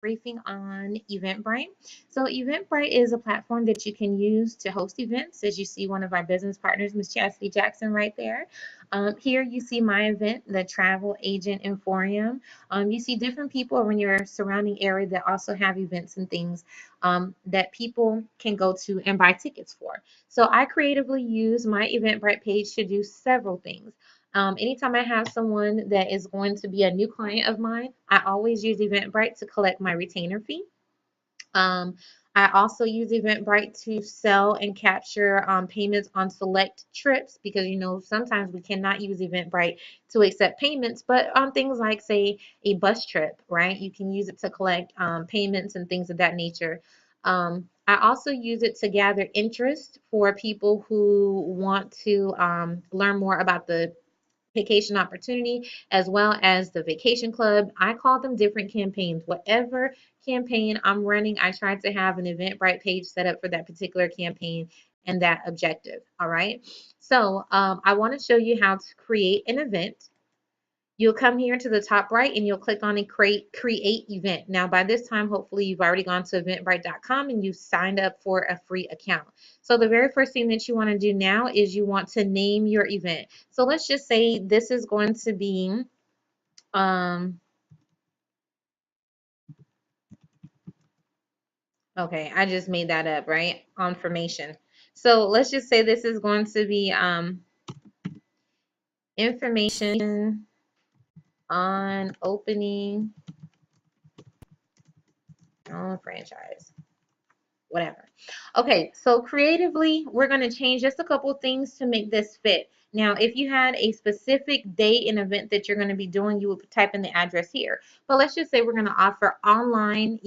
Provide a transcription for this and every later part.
briefing on Eventbrite. So Eventbrite is a platform that you can use to host events. As you see, one of our business partners, Ms. Chastity Jackson, right there. Here you see my event, the Travel Agent Emporium. You see different people in your surrounding area that also have events and things that people can go to and buy tickets for. So I creatively use my Eventbrite page to do several things. Anytime I have someone that is going to be a new client of mine, I always use Eventbrite to collect my retainer fee. Um, I also use Eventbrite to sell and capture payments on select trips because sometimes we cannot use Eventbrite to accept payments, but on things like, say, a bus trip, right? You can use it to collect payments and things of that nature. I also use it to gather interest for people who want to learn more about the vacation opportunity as well as the vacation club. I call them different campaigns. Whatever campaign I'm running, I try to have an Eventbrite page set up for that particular campaign and that objective. All right. So I want to show you how to create an event. You'll come here to the top right and you'll click on a create event. Now, by this time, hopefully you've already gone to eventbrite.com and you've signed up for a free account. So the very first thing that you want to do now is you want to name your event. So let's just say this is going to be, okay, I just made that up, right? Information. So let's just say this is going to be information on opening franchise. Whatever. Okay, so creatively, we're going to change just a couple things to make this fit. Now, if you had a specific day and event that you're going to be doing, you would type in the address here. But let's just say we're going to offer online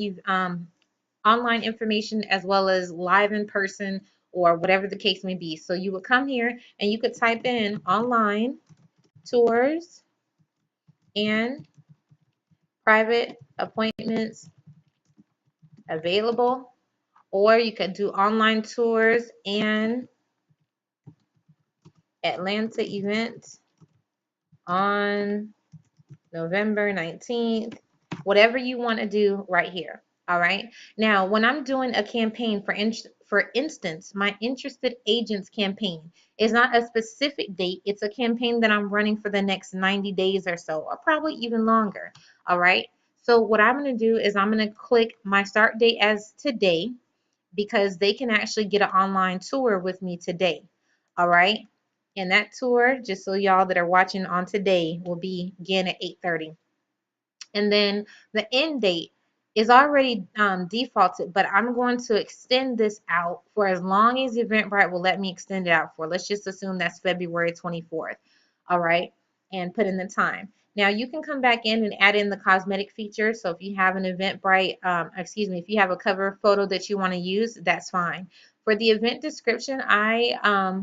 information as well as live in person or whatever the case may be. So you would come here and you could type in online tours and private appointments available, or you could do online tours and Atlanta event on November 19th, whatever you want to do right here. All right. Now, when I'm doing a campaign, for instance, my interested agents campaign is not a specific date. It's a campaign that I'm running for the next 90 days or so, or probably even longer. All right. So what I'm going to do is I'm going to click my start date as today because they can actually get an online tour with me today. All right. And that tour, just so y'all that are watching on today, will begin at 8:30. And then the end date is already defaulted, but I'm going to extend this out for as long as Eventbrite will let me extend it out for. Let's just assume that's February 24th. All right. And put in the time. Now you can come back in and add in the cosmetic features. So if you have an Eventbrite, if you have a cover photo that you want to use, that's fine. For the event description, I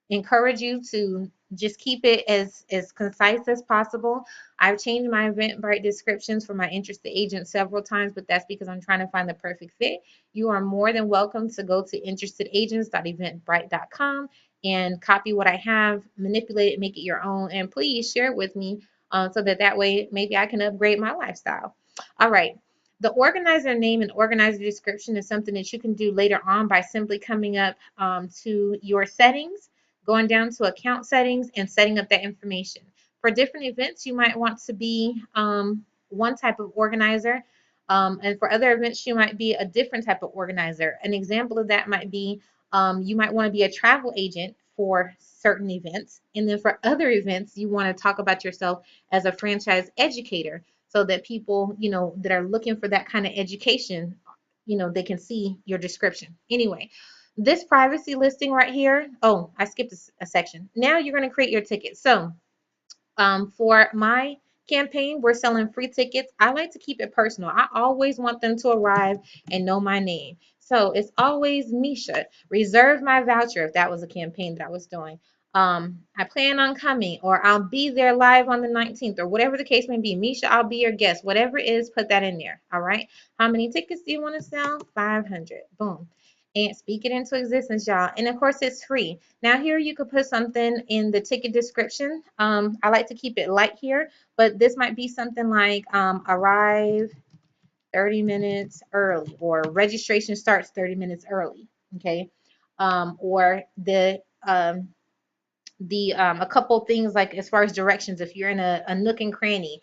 encourage you to just keep it as concise as possible. I've changed my Eventbrite descriptions for my interested agents several times, but that's because I'm trying to find the perfect fit. You are more than welcome to go to interestedagents.eventbrite.com and copy what I have, manipulate it, make it your own, and please share it with me so that way maybe I can upgrade my lifestyle. All right. The organizer name and organizer description is something that you can do later on by simply coming up to your settings, going down to account settings and setting up that information. For different events, you might want to be one type of organizer. And for other events, you might be a different type of organizer. An example of that might be you might want to be a travel agent for certain events. And then for other events, you want to talk about yourself as a franchise educator so that people, that are looking for that kind of education, they can see your description. Anyway, this privacy listing right here. Oh, I skipped a section. Now you're going to create your ticket. So for my campaign, we're selling free tickets. I like to keep it personal. I always want them to arrive and know my name. So it's always Mesha. Reserve my voucher if that was a campaign that I was doing. I plan on coming, or I'll be there live on the 19th, or whatever the case may be. Mesha, I'll be your guest. Whatever it is, put that in there. All right. How many tickets do you want to sell? 500. Boom. And speak it into existence, y'all. And of course, it's free. Now here you could put something in the ticket description. I like to keep it light here, but this might be something like arrive 30 minutes early, or registration starts 30 minutes early. Okay. Or a couple things, like as far as directions, if you're in a nook and cranny,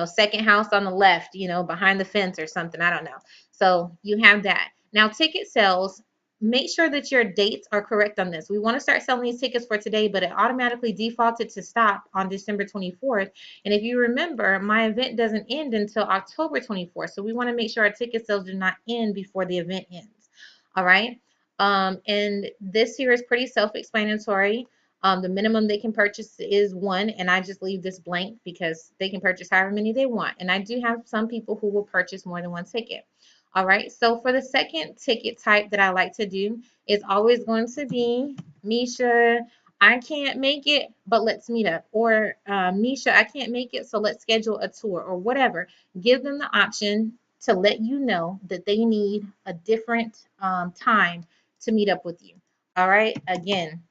second house on the left, behind the fence or something, I don't know. So you have that. Now, ticket sales, make sure that your dates are correct on this. We want to start selling these tickets for today, but it automatically defaulted to stop on December 24th. And if you remember, my event doesn't end until October 24th. So we want to make sure our ticket sales do not end before the event ends. All right. And this here is pretty self-explanatory. The minimum they can purchase is one, and I just leave this blank because they can purchase however many they want. And I do have some people who will purchase more than one ticket. All right, so for the second ticket type that I like to do is always going to be, Mesha, I can't make it, but let's meet up. Or Mesha, I can't make it, so let's schedule a tour, or whatever. Give them the option to let you know that they need a different time to meet up with you. All right, again,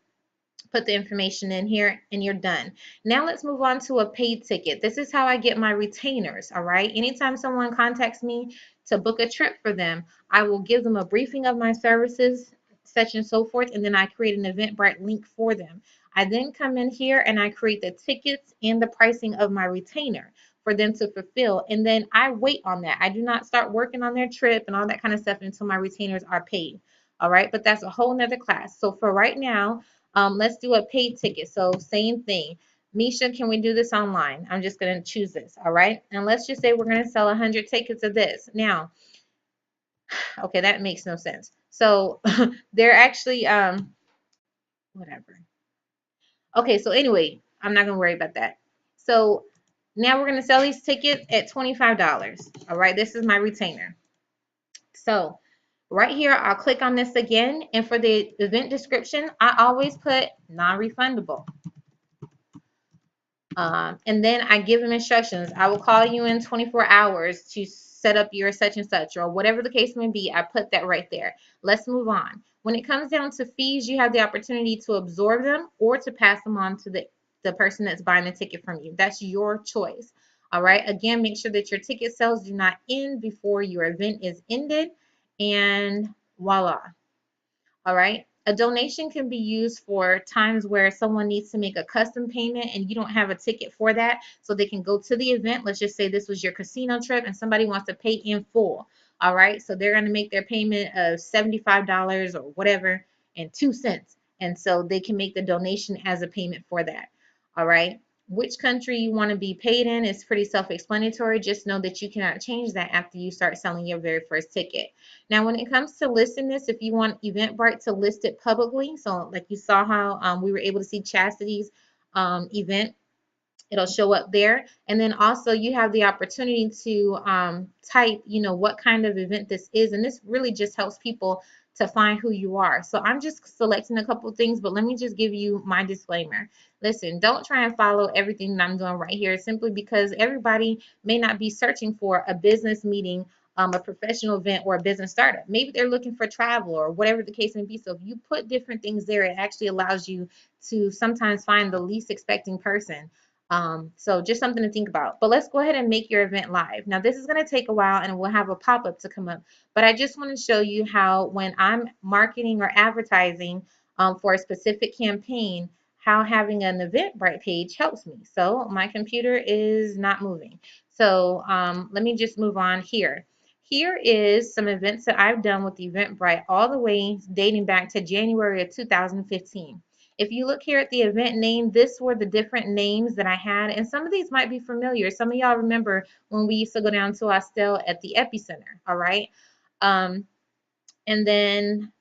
put the information in here and you're done. Now let's move on to a paid ticket. This is how I get my retainers. All right. Anytime someone contacts me to book a trip for them, I will give them a briefing of my services, such and so forth, and then I create an Eventbrite link for them. I then come in here and I create the tickets and the pricing of my retainer for them to fulfill. And then I wait on that. I do not start working on their trip and all that kind of stuff until my retainers are paid. All right. But that's a whole nother class. So for right now, let's do a paid ticket. So same thing. Mesha, can we do this online? I'm just going to choose this. All right. And let's just say we're going to sell 100 tickets of this. Now, okay, that makes no sense. So they're actually, whatever. Okay. So anyway, I'm not going to worry about that. So now we're going to sell these tickets at $25. All right. This is my retainer. So right here, I'll click on this again. And for the event description, I always put non-refundable. And then I give them instructions. I will call you in 24 hours to set up your such and such, or whatever the case may be. I put that right there. Let's move on. When it comes down to fees, you have the opportunity to absorb them or to pass them on to the person that's buying the ticket from you. That's your choice. All right. Again, make sure that your ticket sales do not end before your event is ended. And voila. All right. A donation can be used for times where someone needs to make a custom payment and you don't have a ticket for that. So they can go to the event. Let's just say this was your casino trip and somebody wants to pay in full. All right. So they're going to make their payment of $75 or whatever and 2 cents. And so they can make the donation as a payment for that. All right. Which country you want to be paid in is pretty self-explanatory. Just know that you cannot change that after you start selling your very first ticket. Now, when it comes to listing this, if you want Eventbrite to list it publicly, so like you saw how we were able to see Chastity's event, it'll show up there. And then also you have the opportunity to type, what kind of event this is. And this really just helps people to find who you are. So I'm just selecting a couple things, but let me just give you my disclaimer. Listen, don't try and follow everything that I'm doing right here simply because everybody may not be searching for a business meeting, a professional event, or a business startup. Maybe they're looking for travel or whatever the case may be. So if you put different things there, it actually allows you to sometimes find the least expecting person. So just something to think about. But let's go ahead and make your event live. Now this is going to take a while and we'll have a pop-up to come up. But I just want to show you how when I'm marketing or advertising for a specific campaign, how having an Eventbrite page helps me. So my computer is not moving. So let me just move on here. Here is some events that I've done with Eventbrite all the way dating back to January of 2015. If you look here at the event name, this were the different names that I had, and some of these might be familiar. Some of y'all remember when we used to go down to Austell at the Epicenter, all right? And then,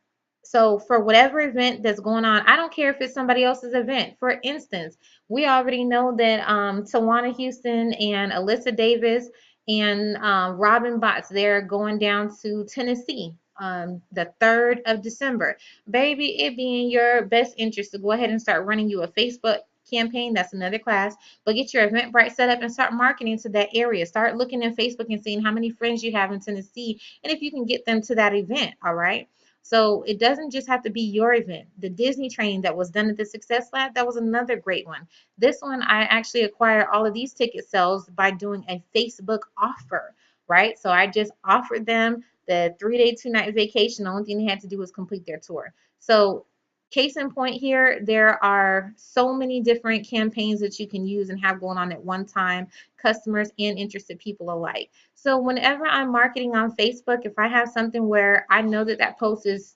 so for whatever event that's going on, I don't care if it's somebody else's event. For instance, we already know that Tawana Houston and Alyssa Davis and Robin Botts, they're going down to Tennessee the 3rd of December. Baby, it be in your best interest to go ahead and start running you a Facebook campaign. That's another class. But get your Eventbrite set up and start marketing to that area. Start looking in Facebook and seeing how many friends you have in Tennessee and if you can get them to that event. All right. So it doesn't just have to be your event. The Disney training that was done at the Success Lab, that was another great one. This one, I actually acquired all of these ticket sales by doing a Facebook offer. right? So I just offered them the 3-day, 2-night vacation. The only thing they had to do was complete their tour. So case in point here, there are so many different campaigns that you can use and have going on at one time, customers and interested people alike. So whenever I'm marketing on Facebook, if I have something where I know that that post is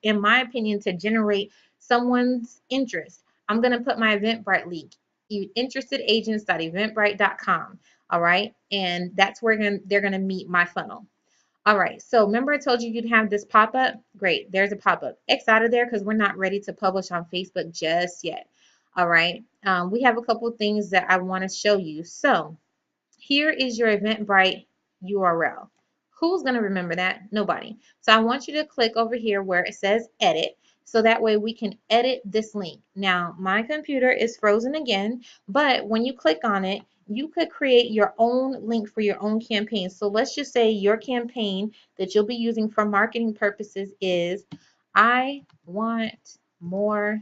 in my opinion to generate someone's interest, I'm going to put my Eventbrite link, interestedagents.eventbrite.com. All right. And that's where they're going to meet my funnel. All right. So remember I told you you'd have this pop up? Great. There's a pop up. X out of there because we're not ready to publish on Facebook just yet. All right. We have a couple of things that I want to show you. So here is your Eventbrite URL. Who's going to remember that? Nobody. So I want you to click over here where it says edit. So that way we can edit this link. Now, my computer is frozen again, but when you click on it, you could create your own link for your own campaign. So let's just say your campaign that you'll be using for marketing purposes is, I want more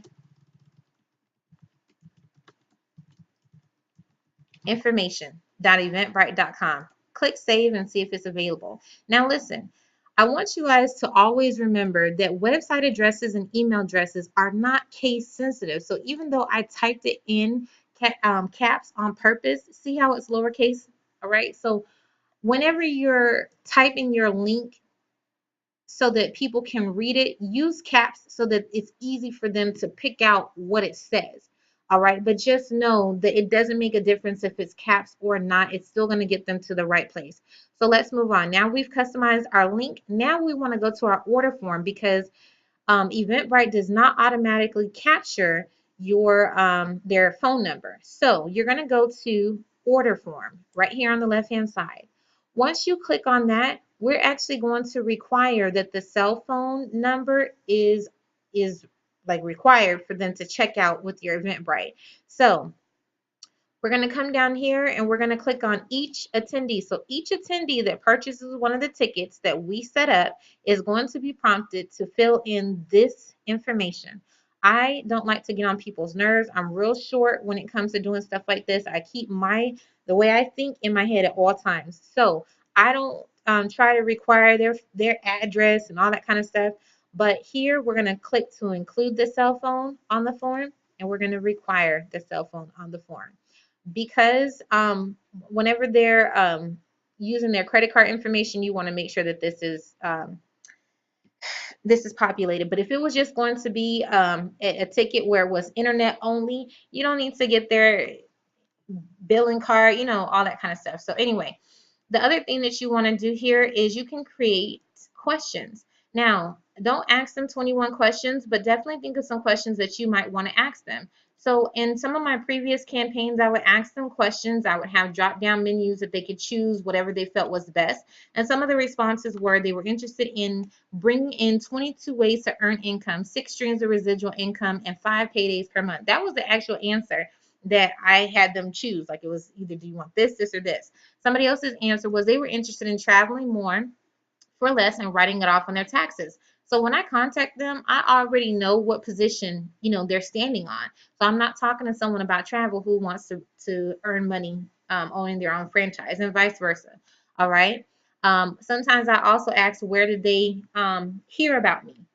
information.eventbrite.com. Click save and see if it's available. Now listen, I want you guys to always remember that website addresses and email addresses are not case sensitive. So even though I typed it in caps on purpose, see how it's lowercase? All right. So whenever you're typing your link so that people can read it, use caps so that it's easy for them to pick out what it says. All right, but just know that it doesn't make a difference if it's caps or not. It's still going to get them to the right place. So let's move on. Now we've customized our link. Now we want to go to our order form because Eventbrite does not automatically capture your their phone number. So you're going to go to order form right here on the left hand side. Once you click on that, we're actually going to require that the cell phone number is like required for them to check out with your Eventbrite. So we're going to come down here and we're going to click on each attendee. So each attendee that purchases one of the tickets that we set up is going to be prompted to fill in this information. I don't like to get on people's nerves. I'm real short when it comes to doing stuff like this. I keep the way I think in my head at all times. So I don't try to require their address and all that kind of stuff. But here we're going to click to include the cell phone on the form, and we're going to require the cell phone on the form because whenever they're using their credit card information, you want to make sure that this is populated. But if it was just going to be a ticket where it was internet only, you don't need to get their billing card, all that kind of stuff. So anyway, the other thing that you want to do here is you can create questions. Now, don't ask them 21 questions, but definitely think of some questions that you might want to ask them. So in some of my previous campaigns, I would ask them questions. I would have drop-down menus that they could choose whatever they felt was best. And some of the responses were they were interested in bringing in 22 ways to earn income, 6 streams of residual income, and 5 paydays per month. That was the actual answer that I had them choose. Like it was either do you want this, or this. Somebody else's answer was they were interested in traveling more for less and writing it off on their taxes. So when I contact them, I already know what position, they're standing on. So I'm not talking to someone about travel who wants to earn money owning their own franchise and vice versa. All right. Sometimes I also ask where did they hear about me,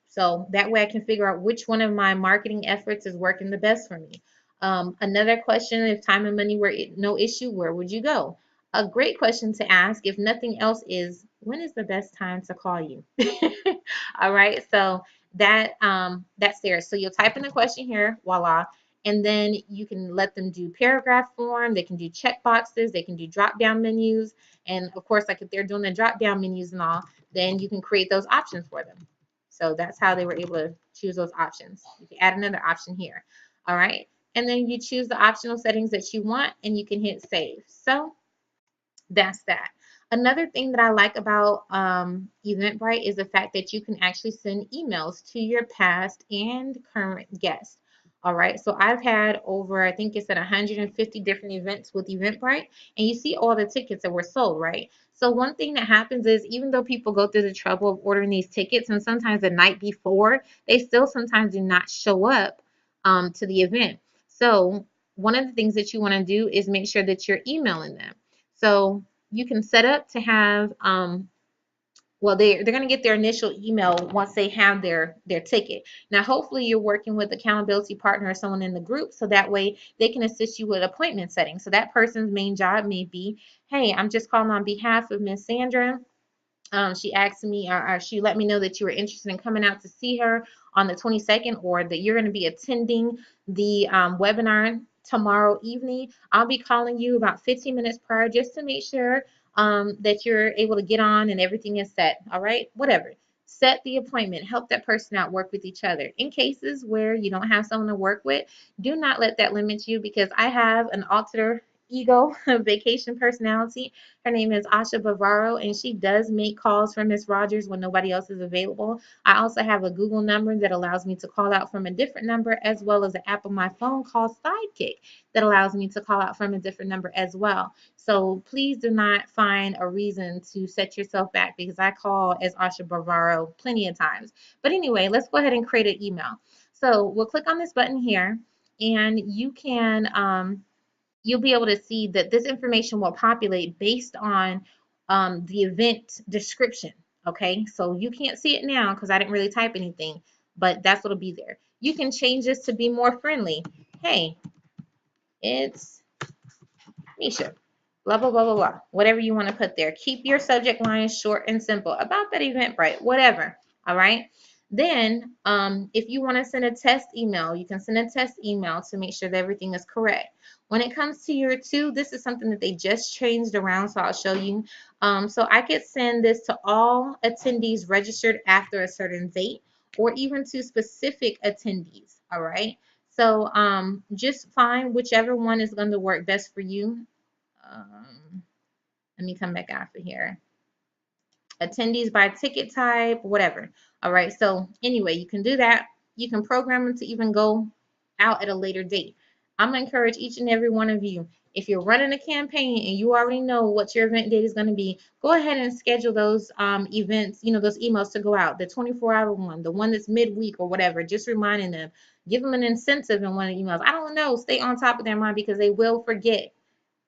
so that way I can figure out which one of my marketing efforts is working the best for me. Another question, if time and money were no issue, where would you go? A great question to ask, if nothing else, is when is the best time to call you? All right, so that's there. So you'll type in the question here, voila, and then you can let them do paragraph form. They can do check boxes. They can do drop down menus, and of course, like if they're doing the drop down menus and all, then you can create those options for them. So that's how they were able to choose those options. You can add another option here. All right, and then you choose the optional settings that you want, and you can hit save. So that's that. Another thing that I like about Eventbrite is the fact that you can actually send emails to your past and current guests. All right, so I've had over, I think it's at 150 different events with Eventbrite, and you see all the tickets that were sold, right? So one thing that happens is even though people go through the trouble of ordering these tickets, and sometimes the night before, they still sometimes do not show up to the event. So one of the things that you want to do is make sure that you're emailing them. So you can set up to have well, they're going to get their initial email once they have their ticket. Now, hopefully you're working with accountability partner or someone in the group, so that way they can assist you with appointment setting. So that person's main job may be, hey, I'm just calling on behalf of Miss Sandra. She asked me, or she let me know that you were interested in coming out to see her on the 22nd, or that you're going to be attending the webinar tomorrow evening. I'll be calling you about 15 minutes prior just to make sure that you're able to get on and everything is set. All right, whatever. Set the appointment, help that person out, work with each other. In cases where you don't have someone to work with, do not let that limit you, because I have an alter ego vacation personality. Her name is Asha Bavaro, and she does make calls for Miss Rogers when nobody else is available. I also have a Google number that allows me to call out from a different number, as well as an app on my phone called Sidekick that allows me to call out from a different number as well. So please do not find a reason to set yourself back, because I call as Asha Bavaro plenty of times. But anyway, let's go ahead and create an email. So we'll click on this button here, and you can you'll be able to see that this information will populate based on the event description. Okay, so you can't see it now because I didn't really type anything, but that's what'll be there. You can change this to be more friendly. Hey, it's Mesha, blah, blah, blah, blah, blah. Whatever you want to put there. Keep your subject line short and simple about that Eventbrite, whatever. All right. Then, if you want to send a test email, you can send a test email to make sure that everything is correct. When it comes to year two, this is something that they just changed around, so I'll show you. So I could send this to all attendees registered after a certain date, or even to specific attendees. All right. So just find whichever one is going to work best for you. Let me come back out of here. Attendees by ticket type, whatever. All right. So anyway, you can do that. You can program them to even go out at a later date. I'm going to encourage each and every one of you, if you're running a campaign and you already know what your event date is going to be, go ahead and schedule those events, those emails to go out, the 24-hour one, the one that's midweek or whatever, just reminding them, give them an incentive in one of the emails. I don't know, stay on top of their mind, because they will forget.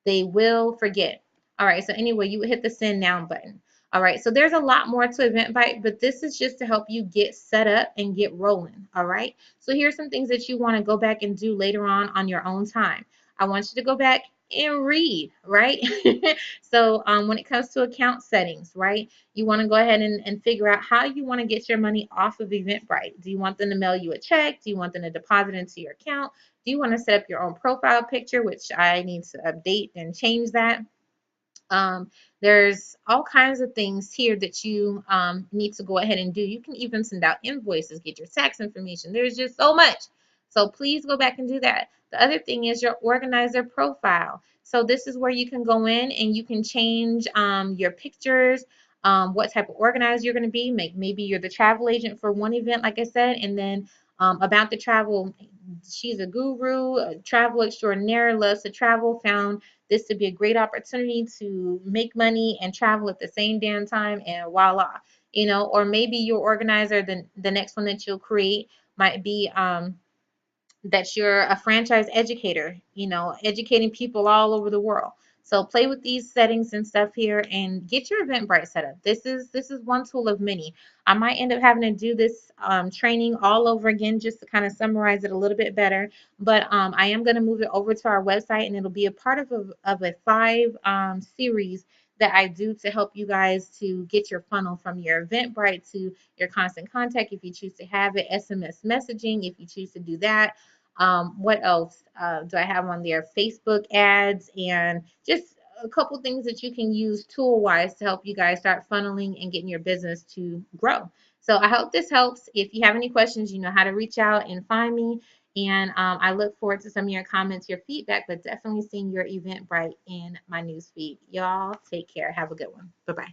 They will forget. All right, so anyway, you would hit the send now button. All right, so there's a lot more to Eventbrite, but this is just to help you get set up and get rolling. All right, so here's some things that you want to go back and do later on your own time. I want you to go back and read, right? So when it comes to account settings, right, you want to go ahead and figure out how you want to get your money off of Eventbrite. Do you want them to mail you a check? Do you want them to deposit into your account? Do you want to set up your own profile picture, which I need to update and change that? There's all kinds of things here that you need to go ahead and do. You can even send out invoices, get your tax information. There's just so much. So please go back and do that. The other thing is your organizer profile. So this is where you can go in and you can change your pictures, what type of organizer you're going to be. Maybe you're the travel agent for one event, like I said, and then about the travel. She's a guru, a travel extraordinaire, loves to travel, found this to be a great opportunity to make money and travel at the same damn time, and voila. Or maybe your organizer, the next one that you'll create might be that you're a franchise educator, educating people all over the world. So play with these settings and stuff here and get your Eventbrite set up. This is one tool of many. I might end up having to do this training all over again just to kind of summarize it a little bit better. But I am going to move it over to our website, and it'll be a part of a 5 series that I do to help you guys to get your funnel from your Eventbrite to your constant contact if you choose to have it, SMS messaging if you choose to do that. What else do I have on there? Facebook ads, and just a couple things that you can use tool-wise to help you guys start funneling and getting your business to grow. So I hope this helps. If you have any questions, you know how to reach out and find me. And I look forward to some of your comments, your feedback, but definitely seeing your Eventbrite in my newsfeed. Y'all take care. Have a good one. Bye-bye.